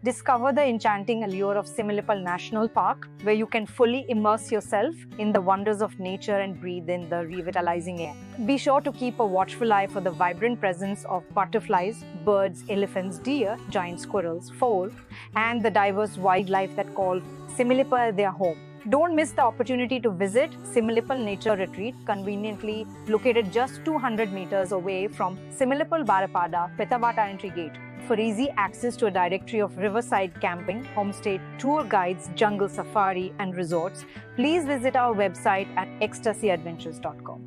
Discover the enchanting allure of Similipal National Park, where you can fully immerse yourself in the wonders of nature and breathe in the revitalizing air. Be sure to keep a watchful eye for the vibrant presence of butterflies, birds, elephants, deer, giant squirrels, fowl, and the diverse wildlife that call Similipal their home. Don't miss the opportunity to visit Similipal Nature Retreat, conveniently located just 200 meters away from Similipal Barapada, Pithabata entry gate. For easy access to a directory of riverside camping, homestay, tour guides, jungle safari, and resorts, please visit our website at ecstasyadventures.com.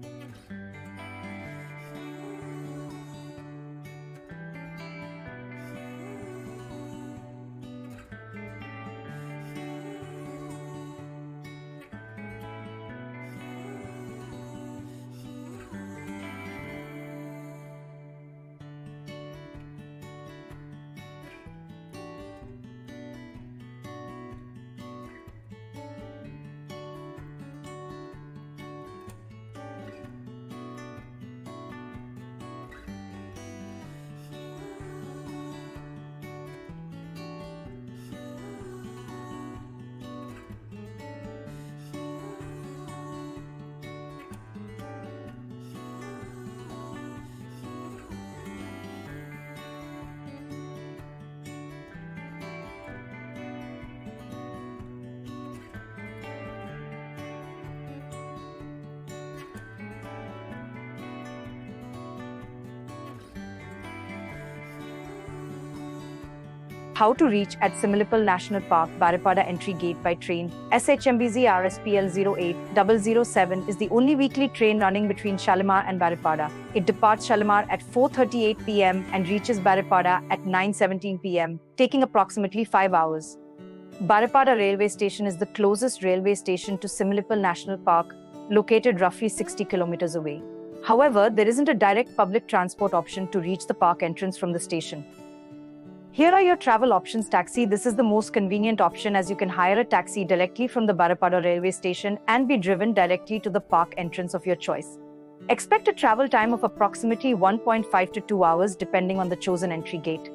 How to reach at Similipal National Park, Barapada entry gate by train. SHMBZ RSPL 08007 is the only weekly train running between Shalimar and Barapada. It departs Shalimar at 4:38 p.m. and reaches Barapada at 9:17 p.m., taking approximately 5 hours. Barapada railway station is the closest railway station to Similipal National Park, located roughly 60 kilometers away. However, there isn't a direct public transport option to reach the park entrance from the station. Here are your travel options. Taxi. This is the most convenient option, as you can hire a taxi directly from the Barapada railway station and be driven directly to the park entrance of your choice. Expect a travel time of approximately 1.5 to 2 hours depending on the chosen entry gate.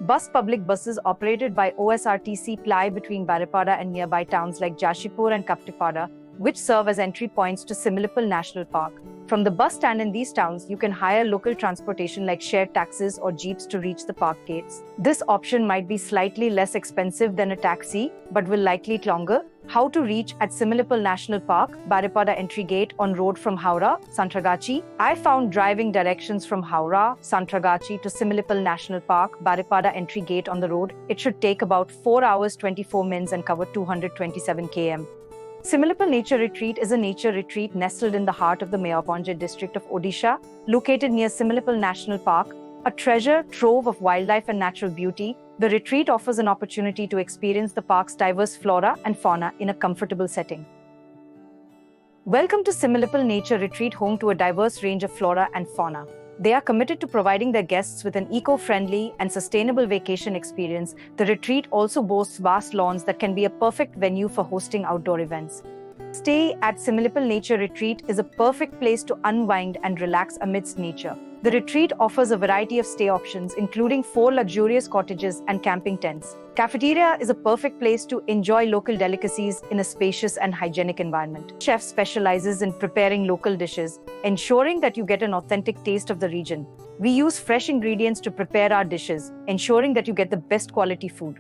Bus. Public buses operated by OSRTC ply between Barapada and nearby towns like Jashipur and Kaptipada, which serve as entry points to Similipal National Park. From the bus stand in these towns, you can hire local transportation like shared taxis or jeeps to reach the park gates. This option might be slightly less expensive than a taxi, but will likely take longer. How to reach at Similipal National Park, Barapada entry gate on road from Howrah, Santragachi. I found driving directions from Howrah, Santragachi to Similipal National Park, Barapada entry gate on the road. It should take about 4 hours 24 minutes and cover 227 km. Similipal Nature Retreat is a nature retreat nestled in the heart of the Mayurbhanj district of Odisha, located near Similipal National Park, a treasure trove of wildlife and natural beauty. The retreat offers an opportunity to experience the park's diverse flora and fauna in a comfortable setting. Welcome to Similipal Nature Retreat, home to a diverse range of flora and fauna. They are committed to providing their guests with an eco-friendly and sustainable vacation experience. The retreat also boasts vast lawns that can be a perfect venue for hosting outdoor events. Stay at Similipal Nature Retreat is a perfect place to unwind and relax amidst nature. The retreat offers a variety of stay options, including 4 luxurious cottages and camping tents. Cafeteria is a perfect place to enjoy local delicacies in a spacious and hygienic environment. Chef specializes in preparing local dishes, ensuring that you get an authentic taste of the region. We use fresh ingredients to prepare our dishes, ensuring that you get the best quality food.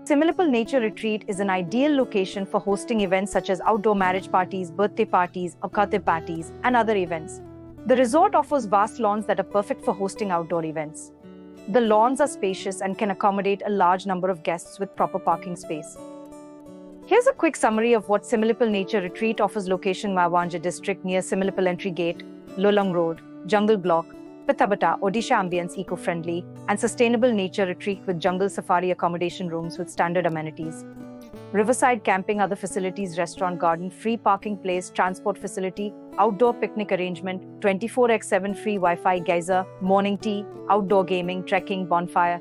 Similipal Nature Retreat is an ideal location for hosting events such as outdoor marriage parties, birthday parties, akate parties, and other events. The resort offers vast lawns that are perfect for hosting outdoor events. The lawns are spacious and can accommodate a large number of guests with proper parking space. Here's a quick summary of what Similipal Nature Retreat offers. Location: Mayurbhanj district near Similipal entry gate, Lolong Road, Jungle Block, Pithabata, Odisha. Ambience: eco-friendly and sustainable nature retreat with jungle safari accommodation rooms with standard amenities. Riverside camping, other facilities, restaurant, garden, free parking place, transport facility, outdoor picnic arrangement, 24/7 free Wi-Fi, geyser, morning tea, outdoor gaming, trekking, bonfire.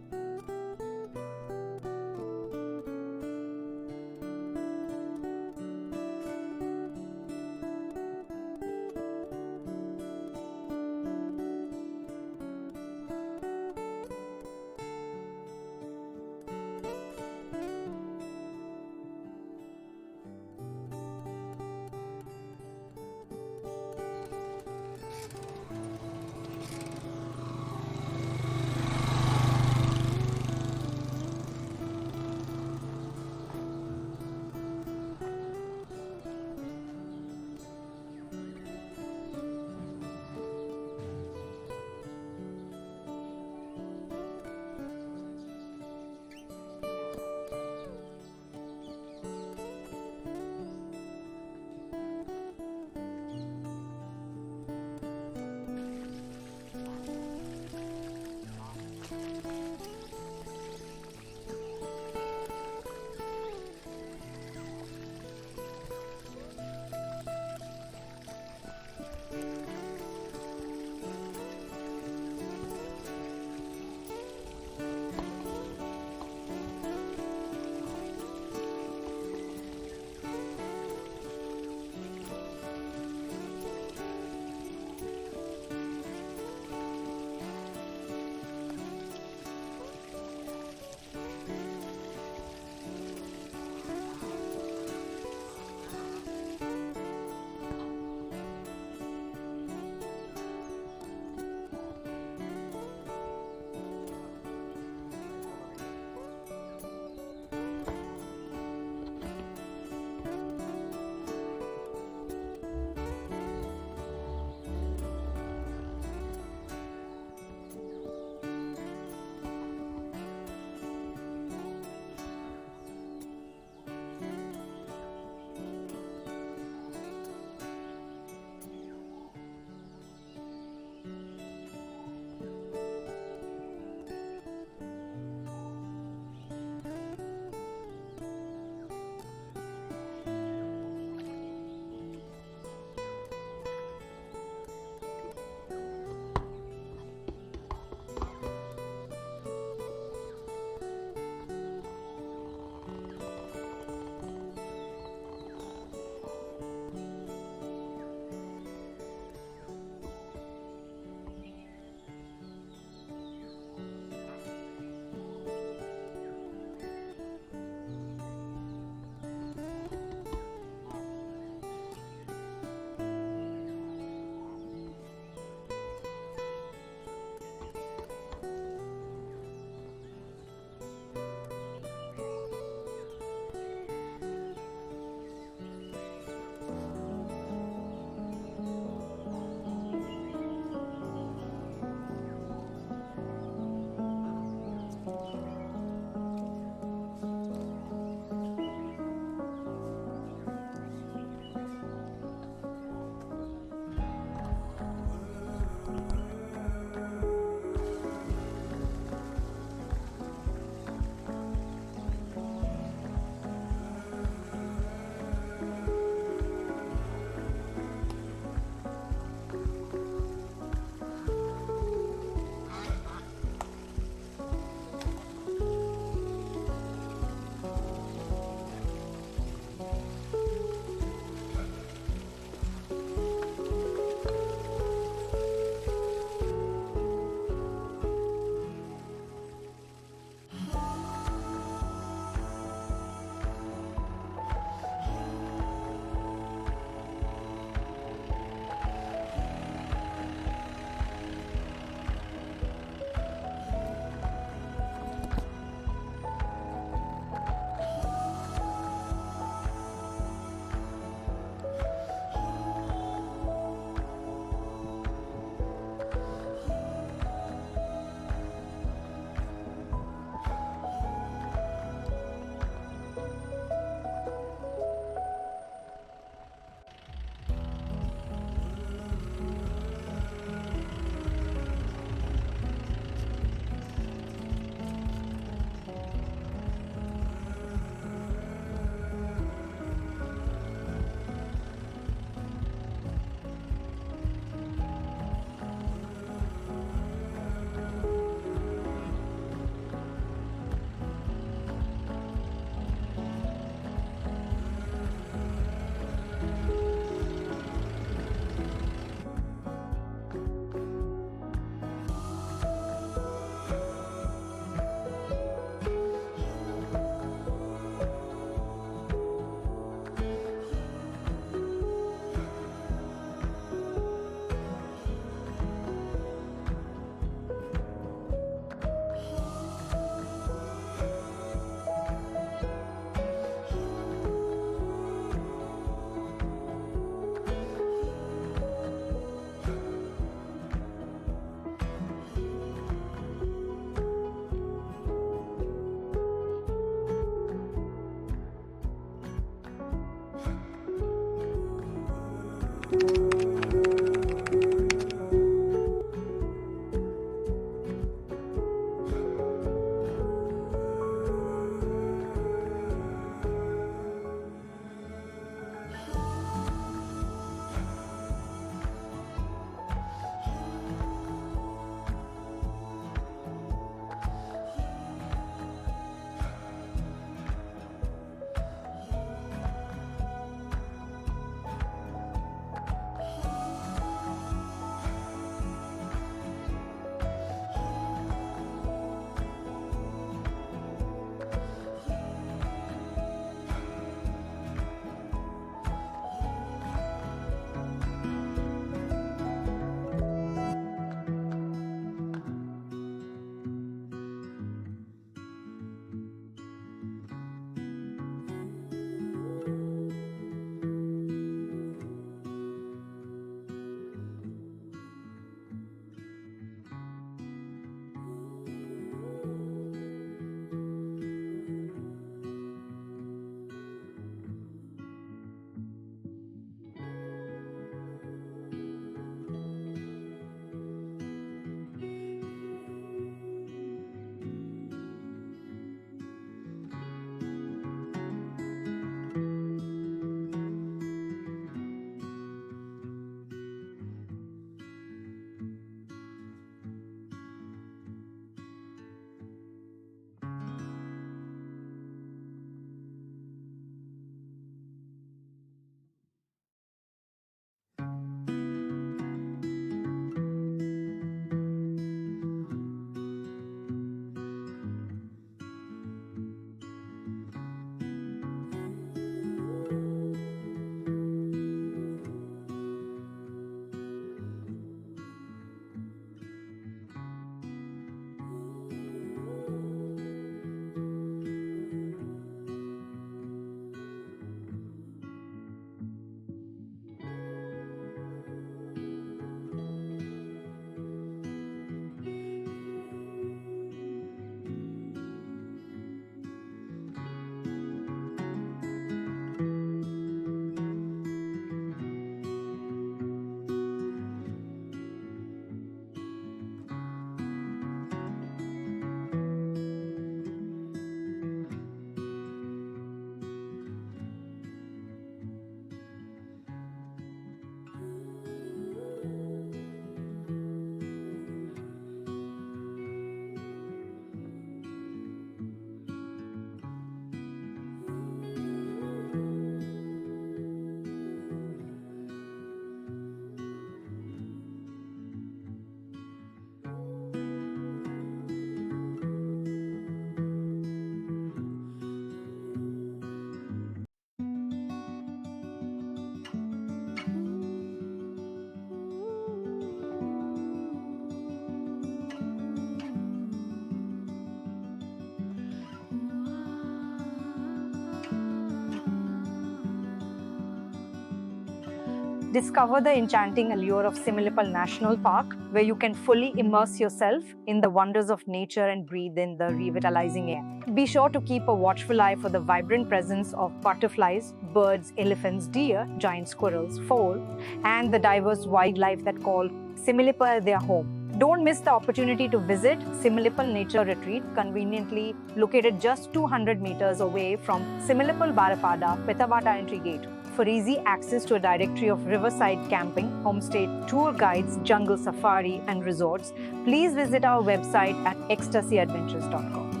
Discover the enchanting allure of Similipal National Park, where you can fully immerse yourself in the wonders of nature and breathe in the revitalizing air. Be sure to keep a watchful eye for the vibrant presence of butterflies, birds, elephants, deer, giant squirrels, fowl, and the diverse wildlife that call Similipal their home. Don't miss the opportunity to visit Similipal Nature Retreat, conveniently located just 200 meters away from Similipal Barapada, Pithabata entry gate. For easy access to a directory of riverside camping, homestay, tour guides, jungle safari, and resorts, please visit our website at ecstasyadventures.com.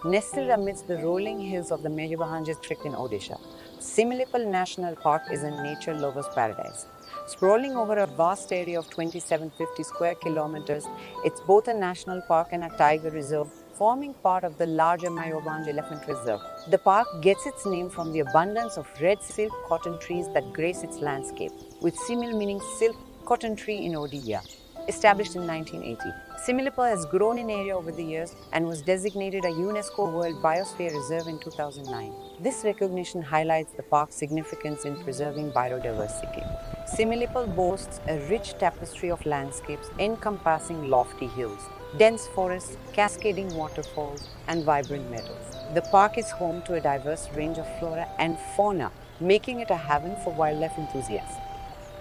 Nestled amidst the rolling hills of the Mayurbhanj district in Odisha, Similipal National Park is a nature lover's paradise. Sprawling over a vast area of 2,750 square kilometers, it's both a national park and a tiger reserve, forming part of the larger Mayurbhanj Elephant Reserve. The park gets its name from the abundance of red silk cotton trees that grace its landscape, with simil meaning silk cotton tree in Odisha. Established in 1980, Similipal has grown in area over the years and was designated a UNESCO World Biosphere Reserve in 2009. This recognition highlights the park's significance in preserving biodiversity. Similipal boasts a rich tapestry of landscapes encompassing lofty hills, dense forests, cascading waterfalls, and vibrant meadows. The park is home to a diverse range of flora and fauna, making it a haven for wildlife enthusiasts.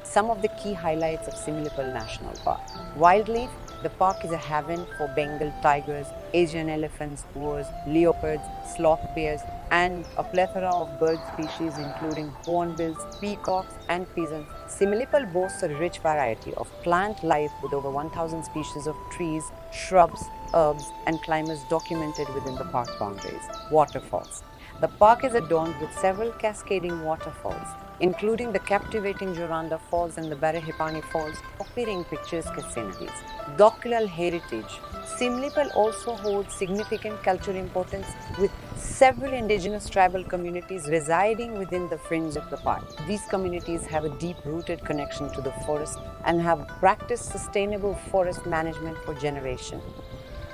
Some of the key highlights of Similipal National Park. Wildlife, the park is a haven for Bengal tigers, Asian elephants, boars, leopards, sloth bears, and a plethora of bird species including hornbills, peacocks, and pheasants. Similipal boasts a rich variety of plant life with over 1,000 species of trees, shrubs, herbs, and climates documented within the park boundaries. Waterfalls. The park is adorned with several cascading waterfalls, including the captivating Joranda Falls and the Barahipani Falls, offering picturesque sceneries. Cultural heritage. Similipal also holds significant cultural importance, with several indigenous tribal communities residing within the fringe of the park. These communities have a deep-rooted connection to the forest and have practiced sustainable forest management for generations.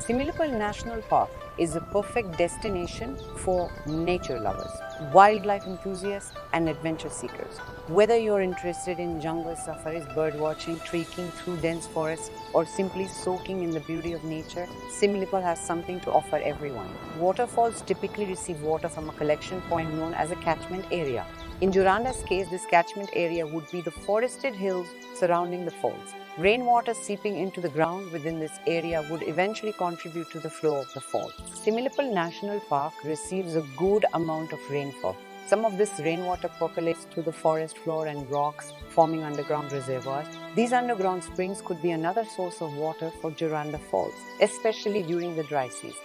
Similipal National Park is a perfect destination for nature lovers, wildlife enthusiasts, and adventure seekers. Whether you're interested in jungle safaris, bird watching, trekking through dense forests, or simply soaking in the beauty of nature, Similipal has something to offer everyone. Waterfalls typically receive water from a collection point known as a catchment area. In Joranda's case, this catchment area would be the forested hills surrounding the falls. Rainwater seeping into the ground within this area would eventually contribute to the flow of the falls. Similipal National Park receives a good amount of rainfall. Some of this rainwater percolates through the forest floor and rocks, forming underground reservoirs. These underground springs could be another source of water for Joranda Falls, especially during the dry season.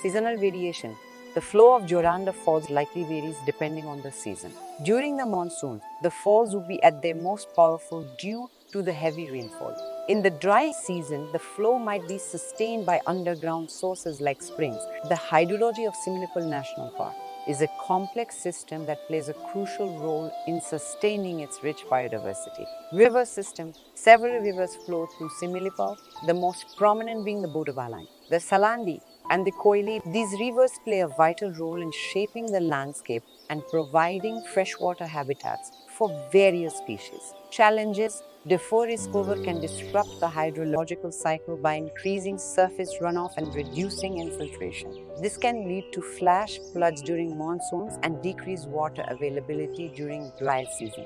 Seasonal variation. The flow of Joranda Falls likely varies depending on the season. During the monsoon, the falls would be at their most powerful due to the heavy rainfall. In the dry season, the flow might be sustained by underground sources like springs. The hydrology of Similipal National Park. is a complex system that plays a crucial role in sustaining its rich biodiversity. River system. Several rivers flow through Similipal, the most prominent being the Bodavalain, the Salandi, and the Koili. These rivers play a vital role in shaping the landscape and providing freshwater habitats for various species. Challenges. Deforest cover can disrupt the hydrological cycle by increasing surface runoff and reducing infiltration. This can lead to flash floods during monsoons and decrease water availability during dry season.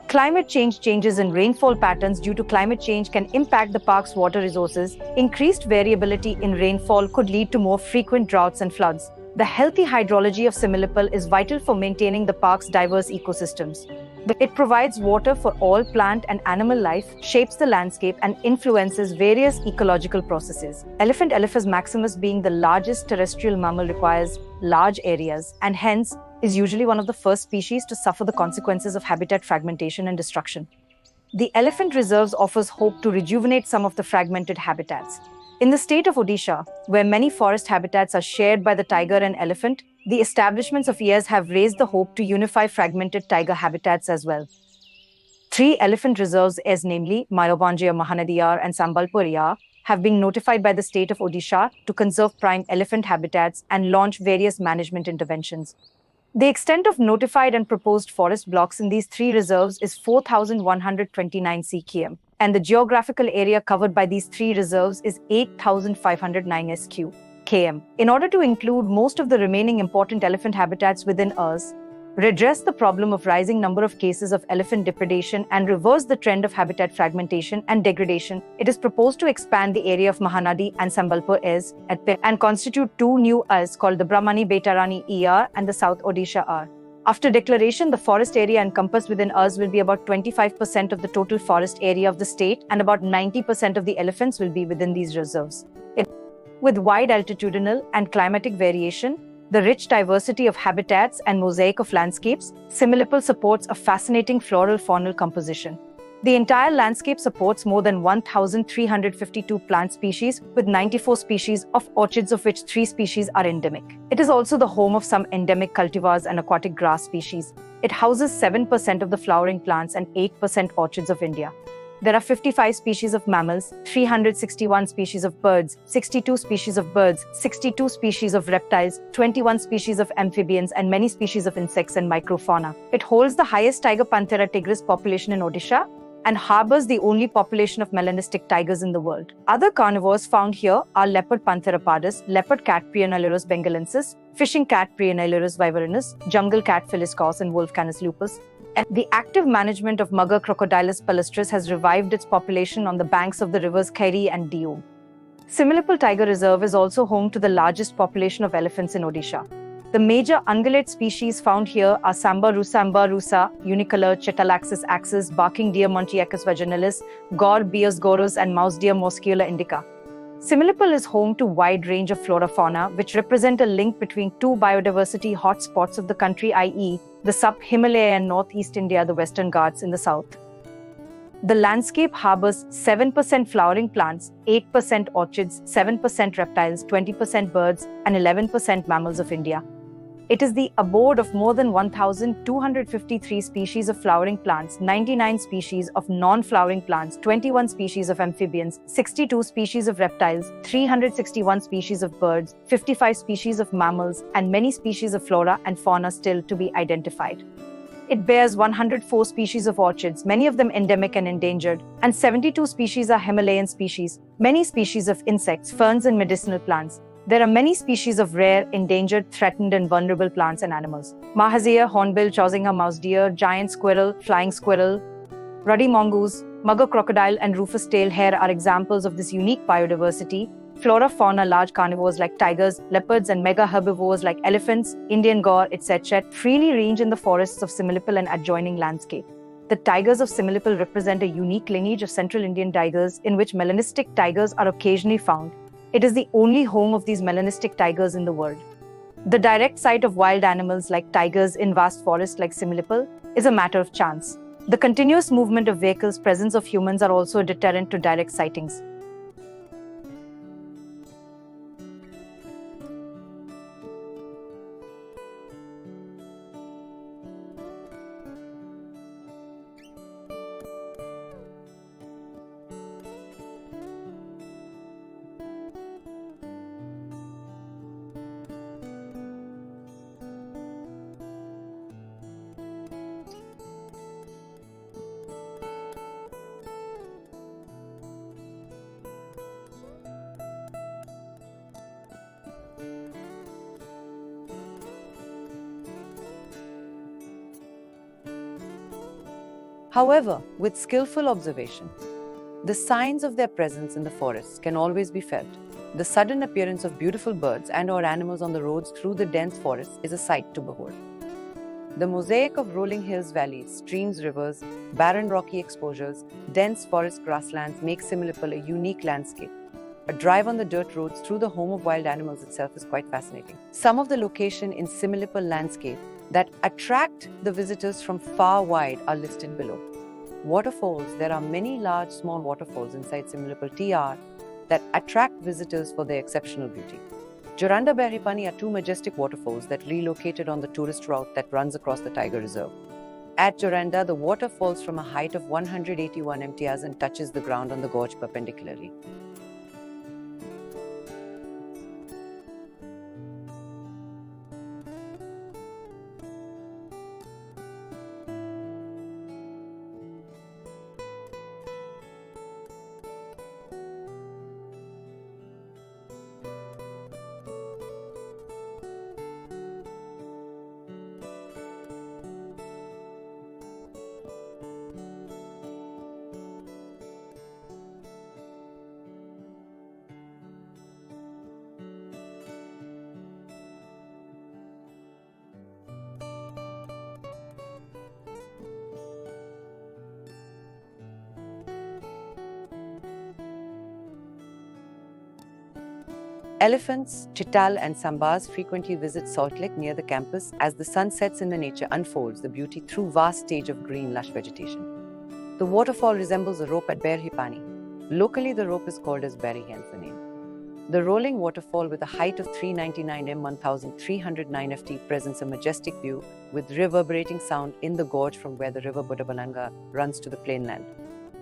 Climate changes in rainfall patterns due to climate change can impact the park's water resources. Increased variability in rainfall could lead to more frequent droughts and floods. The healthy hydrology of Similipal is vital for maintaining the park's diverse ecosystems. It provides water for all plant and animal life, shapes the landscape, and influences various ecological processes. Elephant Elephas maximus, being the largest terrestrial mammal, requires large areas and hence is usually one of the first species to suffer the consequences of habitat fragmentation and destruction. The elephant reserves offers hope to rejuvenate some of the fragmented habitats. In the state of Odisha, where many forest habitats are shared by the tiger and elephant, the establishments of years have raised the hope to unify fragmented tiger habitats as well. 3 elephant reserves, as namely Mayurbhanj, Mahanadiyar, and Sambalpur, have been notified by the state of Odisha to conserve prime elephant habitats and launch various management interventions. The extent of notified and proposed forest blocks in these 3 reserves is 4,129 km, and the geographical area covered by these 3 reserves is 8,509 km. In order to include most of the remaining important elephant habitats within us, redress the problem of rising number of cases of elephant depredation and reverse the trend of habitat fragmentation and degradation, it is proposed to expand the area of Mahanadi and Sambalpur and constitute 2 new ERs called the Brahmani Betarani ER and the South Odisha ER. After declaration, the forest area encompassed within ERs will be about 25% of the total forest area of the state, and about 90% of the elephants will be within these reserves. With wide altitudinal and climatic variation, the rich diversity of habitats and mosaic of landscapes, Similipal supports a fascinating floral-faunal composition. The entire landscape supports more than 1,352 plant species, with 94 species of orchids, of which 3 species are endemic. It is also the home of some endemic cultivars and aquatic grass species. It houses 7% of the flowering plants and 8% orchids of India. There are 55 species of mammals, 361 species of birds, 62 species of birds, 62 species of reptiles, 21 species of amphibians, and many species of insects and microfauna. It holds the highest tiger Panthera tigris population in Odisha and harbors the only population of melanistic tigers in the world. Other carnivores found here are leopard Pantherapadus, leopard cat Prionylurus bengalensis, fishing cat Prionylurus vivarinus, jungle cat Felis cors, and wolf Canis lupus. And the active management of mugger Crocodylus palustris has revived its population on the banks of the rivers Kairi and Diu. Similipal Tiger Reserve is also home to the largest population of elephants in Odisha. The major ungulate species found here are Samba rusa, unicolor Chetalaxis axis, barking deer Montiacus vaginalis, Gor Bios gorus, and mouse deer Muscula indica. Similipal is home to a wide range of flora-fauna, which represent a link between two biodiversity hotspots of the country, i.e., the sub-Himalaya and northeast India, the Western Ghats in the south. The landscape harbors 7% flowering plants, 8% orchids, 7% reptiles, 20% birds, and 11% mammals of India. It is the abode of more than 1,253 species of flowering plants, 99 species of non-flowering plants, 21 species of amphibians, 62 species of reptiles, 361 species of birds, 55 species of mammals, and many species of flora and fauna still to be identified. It bears 104 species of orchids, many of them endemic and endangered, and 72 species are Himalayan species, many species of insects, ferns, and medicinal plants. There are many species of rare, endangered, threatened, and vulnerable plants and animals. Mahazia, hornbill, chausinga mouse deer, giant squirrel, flying squirrel, ruddy mongoose, mugger crocodile, and rufous-tailed hare are examples of this unique biodiversity. Flora, fauna, large carnivores like tigers, leopards, and mega herbivores like elephants, Indian gaur, etc. freely range in the forests of Similipal and adjoining landscape. The tigers of Similipal represent a unique lineage of Central Indian tigers in which melanistic tigers are occasionally found. It is the only home of these melanistic tigers in the world. The direct sight of wild animals like tigers in vast forests like Similipal is a matter of chance. The continuous movement of vehicles, presence of humans are also a deterrent to direct sightings. However, with skillful observation, the signs of their presence in the forests can always be felt. The sudden appearance of beautiful birds and/or animals on the roads through the dense forests is a sight to behold. The mosaic of rolling hills, valleys, streams, rivers, barren rocky exposures, dense forest grasslands makes Similipal a unique landscape. A drive on the dirt roads through the home of wild animals itself is quite fascinating. Some of the locations in Similipal landscape that attract the visitors from far wide are listed below. Waterfalls. There are many large, small waterfalls inside Similipal TR that attract visitors for their exceptional beauty. Joranda Beripani are two majestic waterfalls that relocated on the tourist route that runs across the Tiger Reserve. At Joranda, the water falls from a height of 181 mtrs and touches the ground on the gorge perpendicularly. Elephants, chital, and sambas frequently visit Salt Lake near the campus. As the sun sets in the nature unfolds the beauty through vast stage of green, lush vegetation. The waterfall resembles a rope at Berhipani. Locally, the rope is called as Berry, hence the name. The rolling waterfall with a height of 399 m 1309 ft presents a majestic view with reverberating sound in the gorge from where the river Budabalanga runs to the plainland.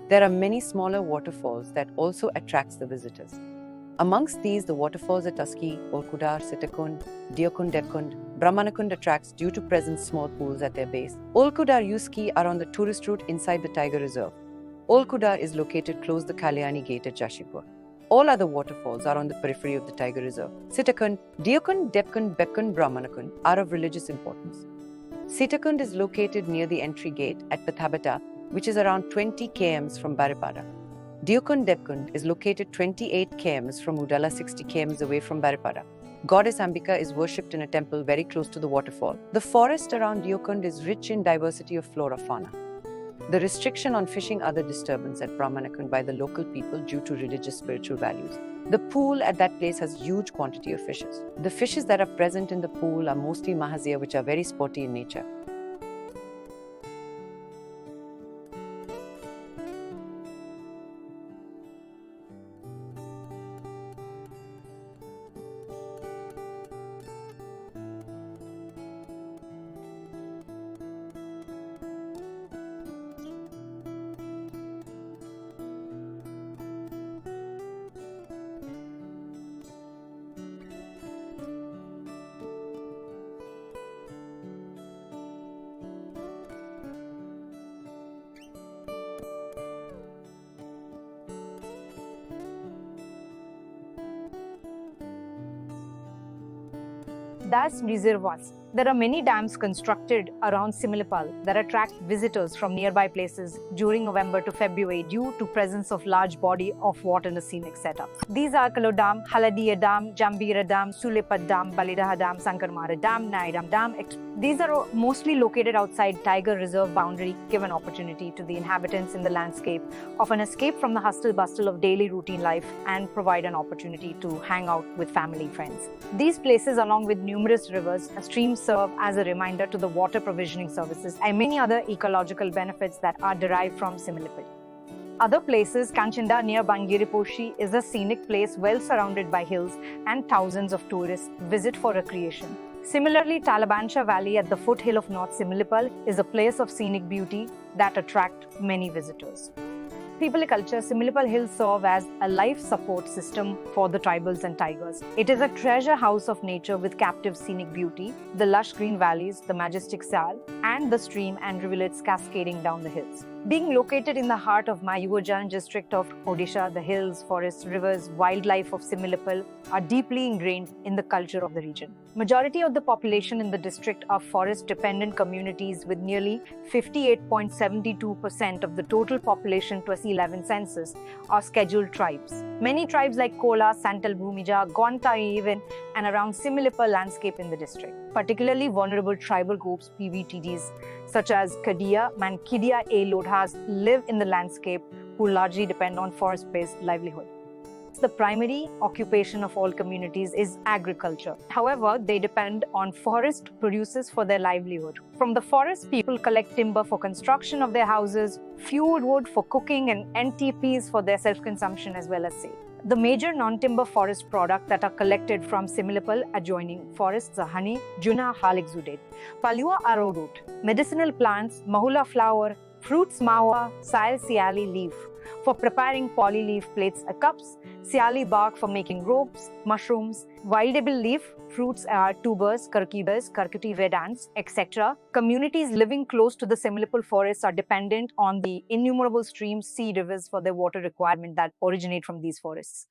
There are many smaller waterfalls that also attracts the visitors. Amongst these, the waterfalls at Tuski, Olkudar, Sitakund, Diokund, Debkund, Brahmanakund attracts due to present small pools at their base. Olkudar Yuski are on the tourist route inside the Tiger Reserve. Olkuda is located close to the Kalyani Gate at Jashipur. All other waterfalls are on the periphery of the tiger reserve. Sitakund, Deokund, Depkund, Bekkund, Brahmanakund are of religious importance. Sitakund is located near the entry gate at Pithabata, which is around 20 km from Baripada. Deokund Depkund is located 28 km from Udala, 60 km away from Baripada. Goddess Ambika is worshipped in a temple very close to the waterfall. The forest around Deokund is rich in diversity of flora-fauna. The restriction on fishing other disturbance at Brahmanakund by the local people due to religious spiritual values. The pool at that place has huge quantity of fishes. The fishes that are present in the pool are mostly mahazia, which are very sporty in nature. Thus, reservoirs. There are many dams constructed around Similipal that attract visitors from nearby places during November to February due to presence of large body of water in the scenic setup. These are Kalo Dam, Haladiya Dam, Jambira Dam, Sulepat Dam, Balidaha Dam, Sankarmara Dam, Naidam Dam. These are mostly located outside Tiger Reserve boundary, give an opportunity to the inhabitants in the landscape of an escape from the hustle-bustle of daily routine life and provide an opportunity to hang out with family friends. These places, along with numerous rivers, streams, serve as a reminder to the water provisioning services and many other ecological benefits that are derived from Similipal. Other places, Kanchinda near Bangiriposhi is a scenic place well surrounded by hills and thousands of tourists visit for recreation. Similarly, Talabansha Valley at the foothill of North Similipal is a place of scenic beauty that attract many visitors. People culture, Similipal Hills serve as a life support system for the tribals and tigers. It is a treasure house of nature with captive scenic beauty, the lush green valleys, the majestic Sal, and the stream and rivulets cascading down the hills. Being located in the heart of Mayurbhanj district of Odisha, the hills, forests, rivers, wildlife of Similipal are deeply ingrained in the culture of the region. Majority of the population in the district are forest-dependent communities with nearly 58.72% of the total population 2011 census are scheduled tribes. Many tribes like Kola, Santal Bhumija, Gonta even, and around Similipal landscape in the district. Particularly vulnerable tribal groups, PVTDs, such as Kadia and Kidia A. Lodhas live in the landscape who largely depend on forest-based livelihood. The primary occupation of all communities is agriculture. However, they depend on forest produces for their livelihood. From the forest, people collect timber for construction of their houses, fuel wood for cooking, and NTPs for their self-consumption as well as sale. The major non-timber forest products that are collected from Similipal adjoining forests are honey, Juna hal exudate, Palua arrowroot, medicinal plants, mahula flower, fruits mawa, Sail siali leaf for preparing poly-leaf plates or cups, siali bark for making ropes, mushrooms, wildable leaf, fruits are tubers, karkibas, karkati vedants, etc. Communities living close to the Similipal forests are dependent on the innumerable streams, sea rivers for their water requirement that originate from these forests.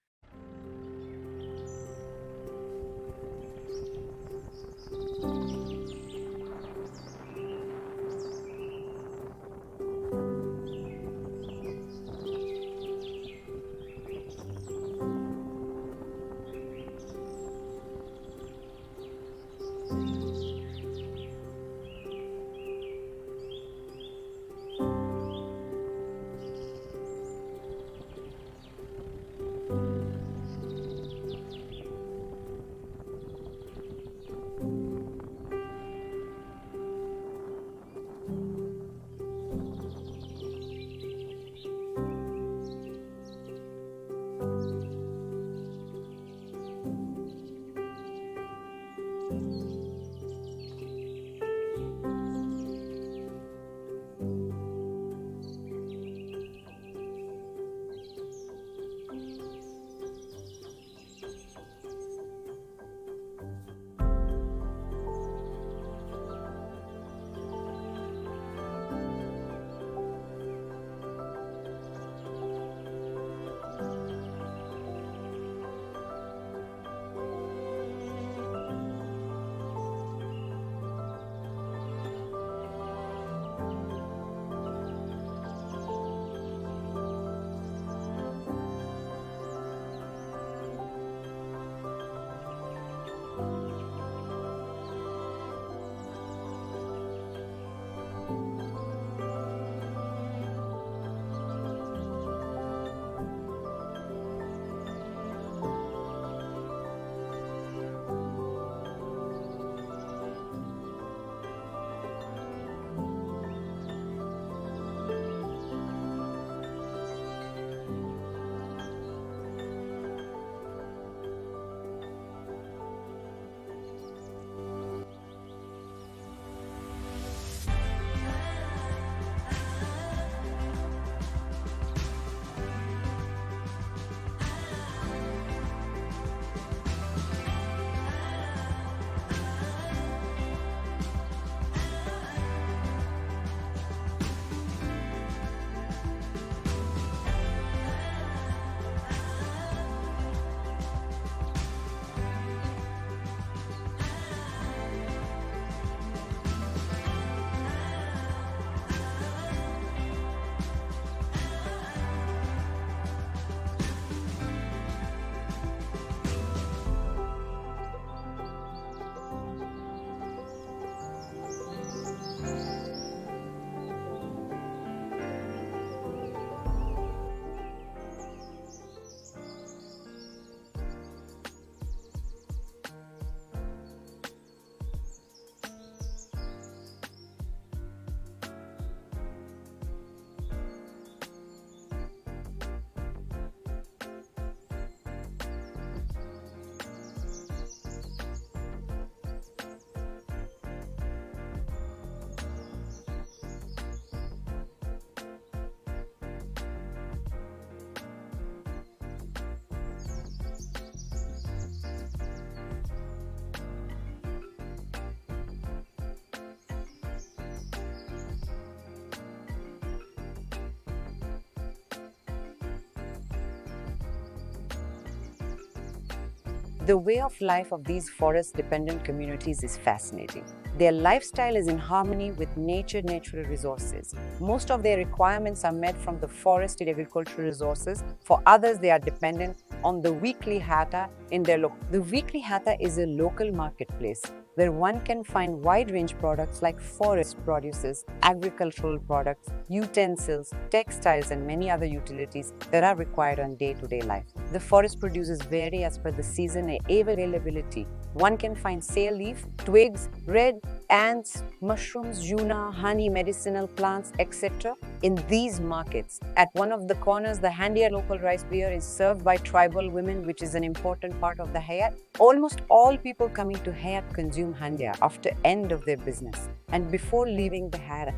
The way of life of these forest-dependent communities is fascinating. Their lifestyle is in harmony with natural resources. Most of their requirements are met from the forested agricultural resources. For others, they are dependent on the weekly hatta in their The weekly hatta is a local marketplace where one can find wide-range products like forest produces, agricultural products, utensils, textiles, and many other utilities that are required on day-to-day life. The forest produces vary as per the season and availability. One can find sale leaf, twigs, red ants, mushrooms, juna, honey, medicinal plants, etc. in these markets. At one of the corners, the Handia local rice beer is served by tribal women, which is an important part of the Hayat. Almost all people coming to Hayat consume Handia after end of their business and before leaving the Hayat.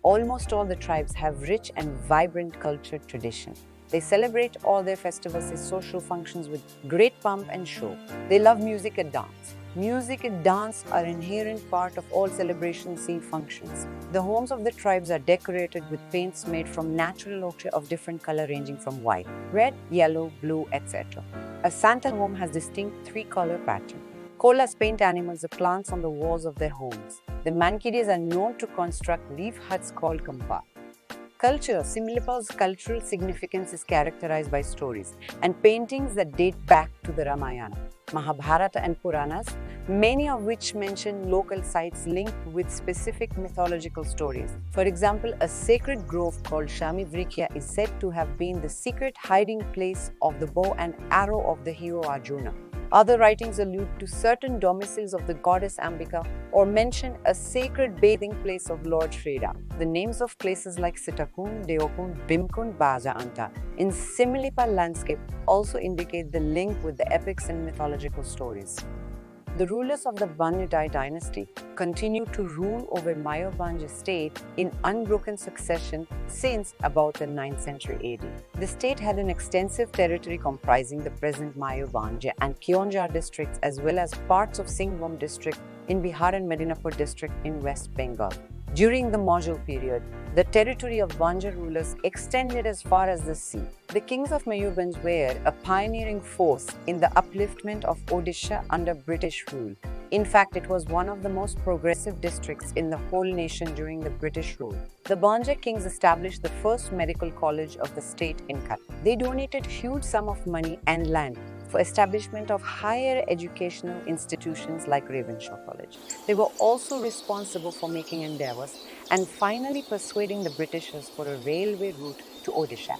Almost all the tribes have rich and vibrant culture tradition. They celebrate all their festivals and social functions with great pomp and show. They love music and dance. Music and dance are an inherent part of all celebrations and functions. The homes of the tribes are decorated with paints made from natural ochre of different color ranging from white, red, yellow, blue, etc. A Santa home has distinct three-color pattern. Kolas paint animals or plants on the walls of their homes. The Mankides are known to construct leaf huts called kampa. Culture. Similipal's cultural significance is characterized by stories and paintings that date back to the Ramayana, Mahabharata and Puranas, many of which mention local sites linked with specific mythological stories. For example, a sacred grove called Shami Vrikya is said to have been the secret hiding place of the bow and arrow of the hero Arjuna. Other writings allude to certain domiciles of the goddess Ambika or mention a sacred bathing place of Lord Shri Ram. The names of places like Sitakund, Deokund, Bimkund, Baja Anta in Similipal landscape also indicate the link with the epics and mythological stories. The rulers of the Bannidai dynasty continued to rule over Mayurbhanj estate in unbroken succession since about the 9th century AD. The state had an extensive territory comprising the present Mayurbhanj and Keonjhar districts as well as parts of Singhbhum district in Bihar and Medinapur district in West Bengal. During the Mughal period, the territory of Banja rulers extended as far as the sea. The kings of Mayurbhanj were a pioneering force in the upliftment of Odisha under British rule. In fact, it was one of the most progressive districts in the whole nation during the British rule. The Banja kings established the first medical college of the state in Cut. They donated huge sum of money and land for establishment of higher educational institutions like Ravenshaw College. They were also responsible for making endeavors and finally persuading the Britishers for a railway route to Odisha.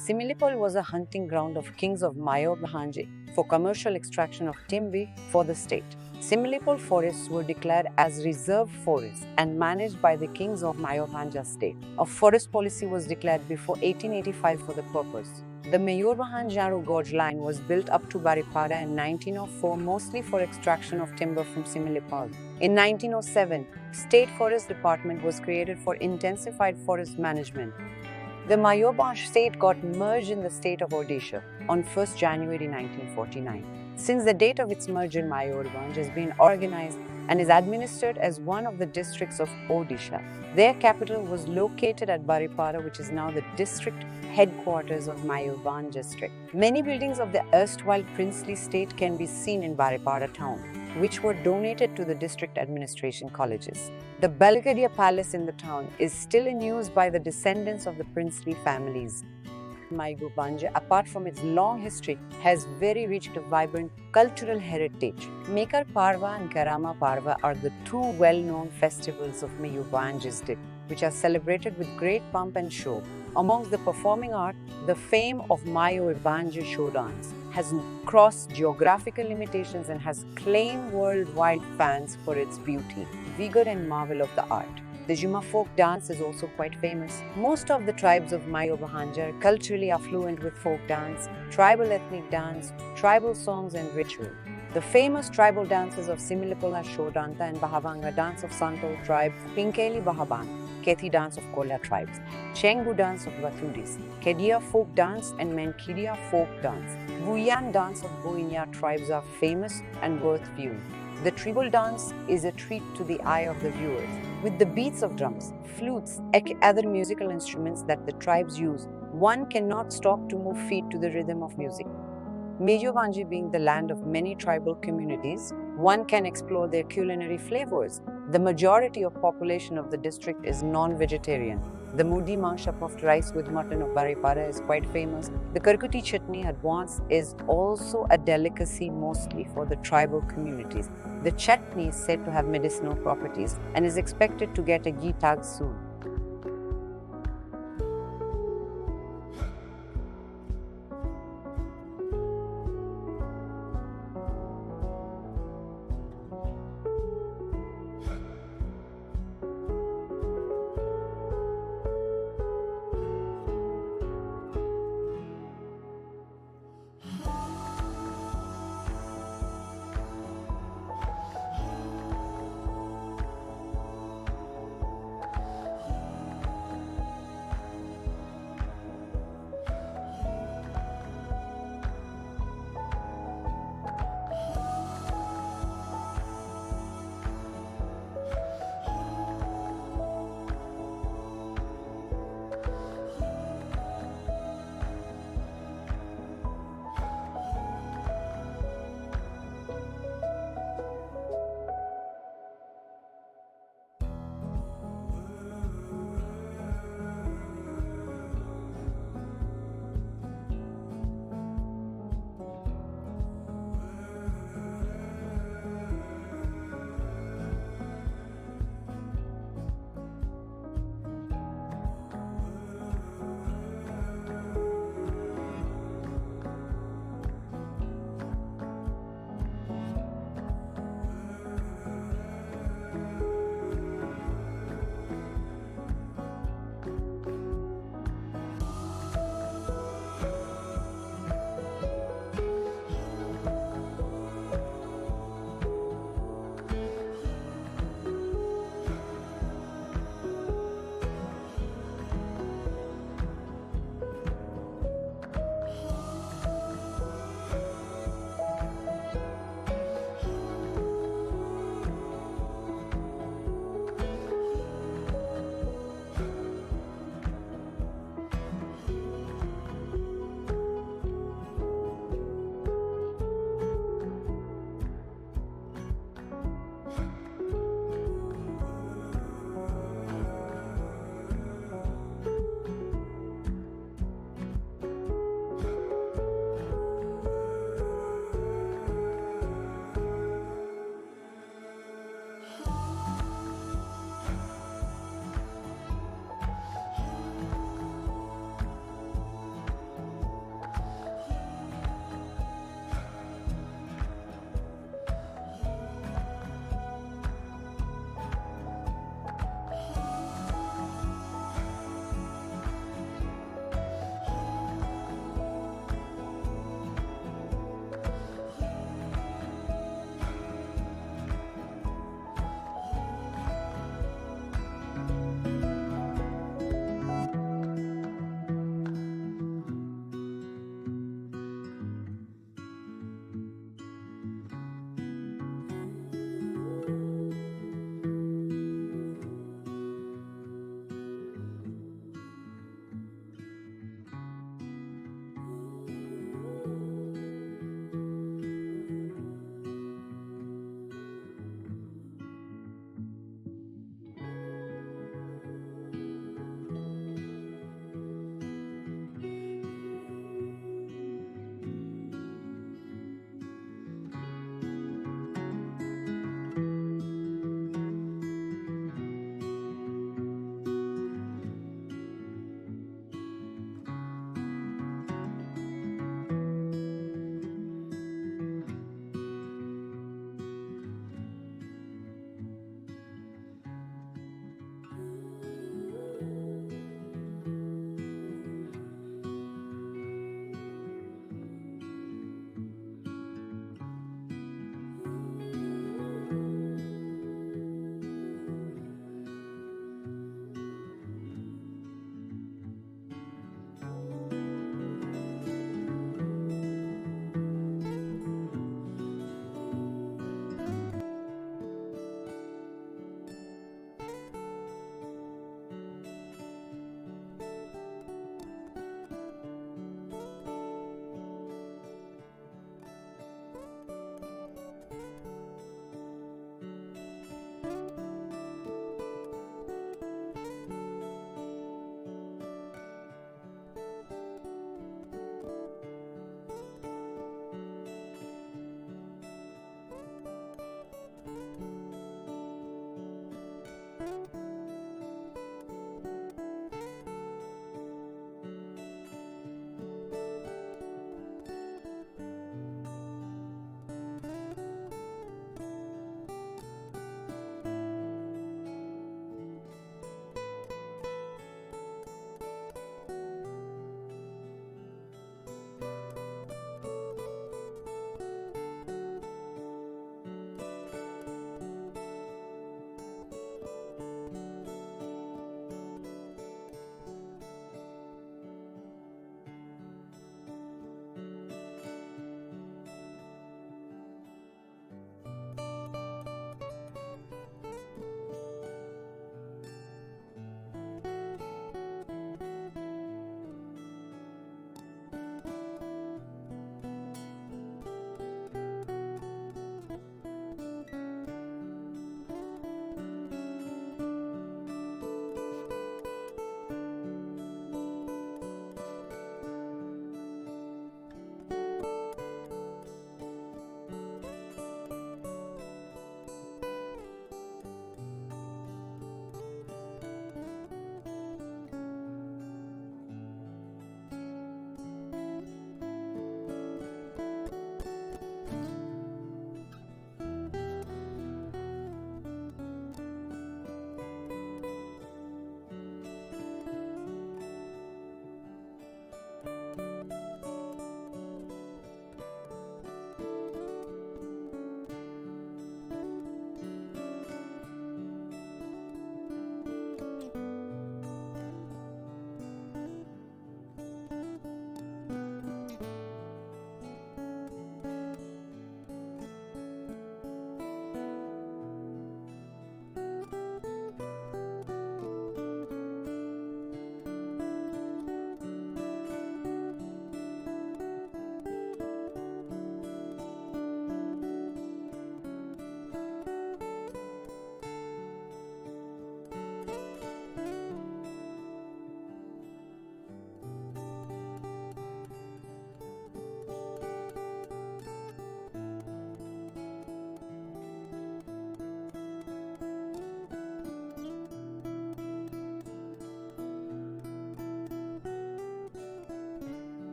Similipal was a hunting ground of kings of Mayurbhanj for commercial extraction of timber for the state. Similipal forests were declared as reserve forests and managed by the kings of Mayurbhanj state. A forest policy was declared before 1885 for the purpose. The Mayurbhanj narrow gauge line was built up to Baripada in 1904 mostly for extraction of timber from Similipal. In 1907, State Forest Department was created for intensified forest management. The Mayurbhanj state got merged in the state of Odisha on 1st January 1949. Since the date of its merger, Mayurbhanj has been organized and is administered as one of the districts of Odisha. Their capital was located at Baripada, which is now the district headquarters of Mayurbhanj district. Many buildings of the erstwhile princely state can be seen in Baripada town, which were donated to the district administration colleges. The Belgravia Palace in the town is still in use by the descendants of the princely families. Mayurbhanj, apart from its long history, has very rich and vibrant cultural heritage. Mekar Parva and Karama Parva are the two well-known festivals of Mayurbhanj district, which are celebrated with great pomp and show. Amongst the performing art, the fame of Mayurbhanj show dance has crossed geographical limitations and has claimed worldwide fans for its beauty, vigor and marvel of the art. The Juma folk dance is also quite famous. Most of the tribes of Mayurbhanj are culturally affluent with folk dance, tribal ethnic dance, tribal songs and ritual. The famous tribal dances of Similipal are Shodanta and Bahavanga dance of Santal tribe, Pinkeli Bahaban, Kethi dance of Kola tribes, Chengu dance of Vatudis, Kedia folk dance and Menkidia folk dance. Vuyan dance of Boinya tribes are famous and worth viewing. The tribal dance is a treat to the eye of the viewers. With the beats of drums, flutes, and other musical instruments that the tribes use, one cannot stop to move feet to the rhythm of music. Mayurbhanj being the land of many tribal communities, one can explore their culinary flavors. The majority of population of the district is non-vegetarian. The Mudi Mangsha puffed rice with mutton of Baripada is quite famous. The Karkuti chutney advance is also a delicacy mostly for the tribal communities. The chutney is said to have medicinal properties and is expected to get a ghee tag soon.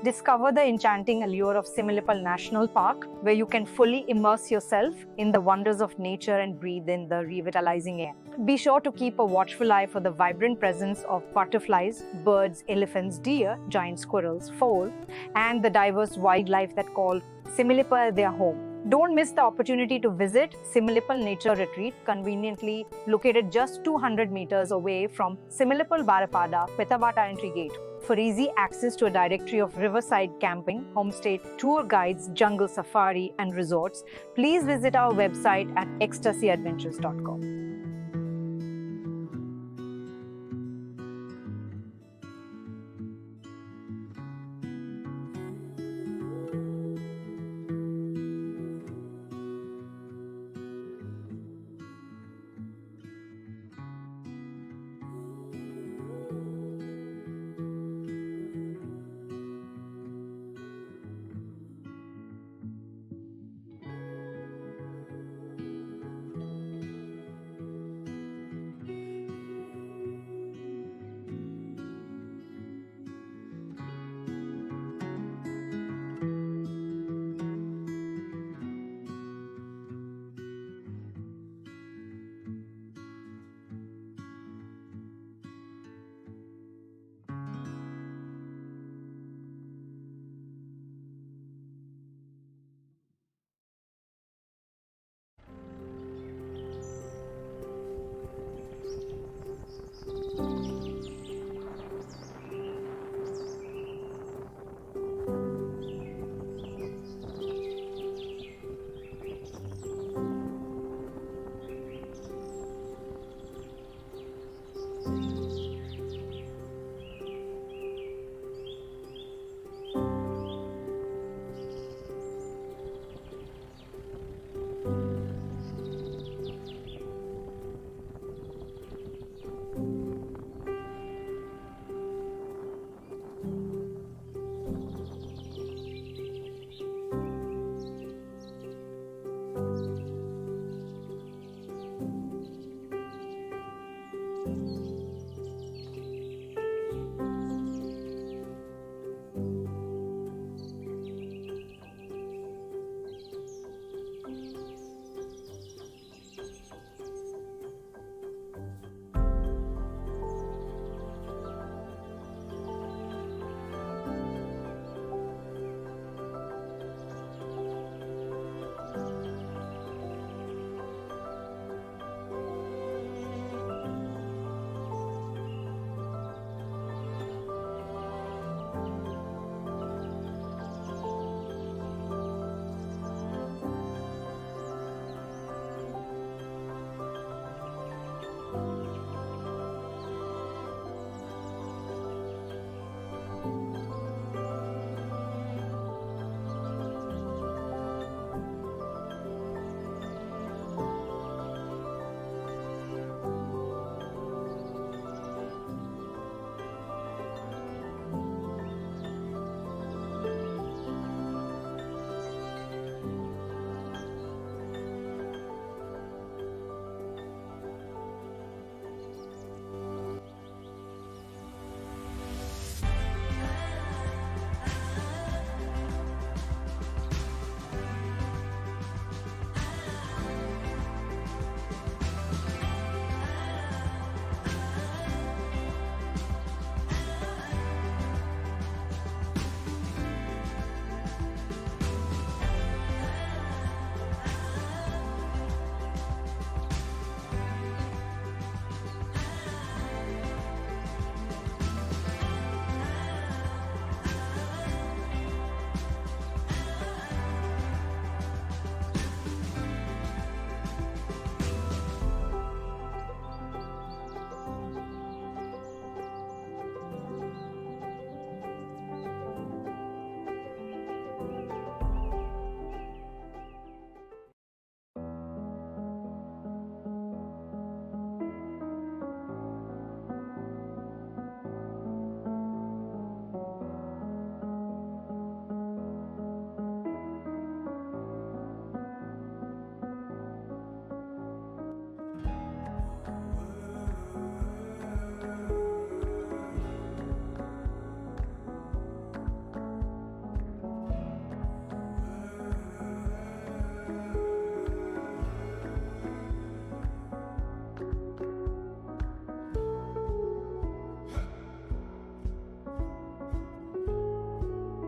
Discover the enchanting allure of Similipal National Park, where you can fully immerse yourself in the wonders of nature and breathe in the revitalizing air. Be sure to keep a watchful eye for the vibrant presence of butterflies, birds, elephants, deer, giant squirrels, fowl, and the diverse wildlife that call Similipal their home. Don't miss the opportunity to visit Similipal Nature Retreat, conveniently located just 200 meters away from Similipal Barapada, Pithabata entry gate. For easy access to a directory of riverside camping, homestay, tour guides, jungle safari, and resorts, please visit our website at ecstasyadventures.com.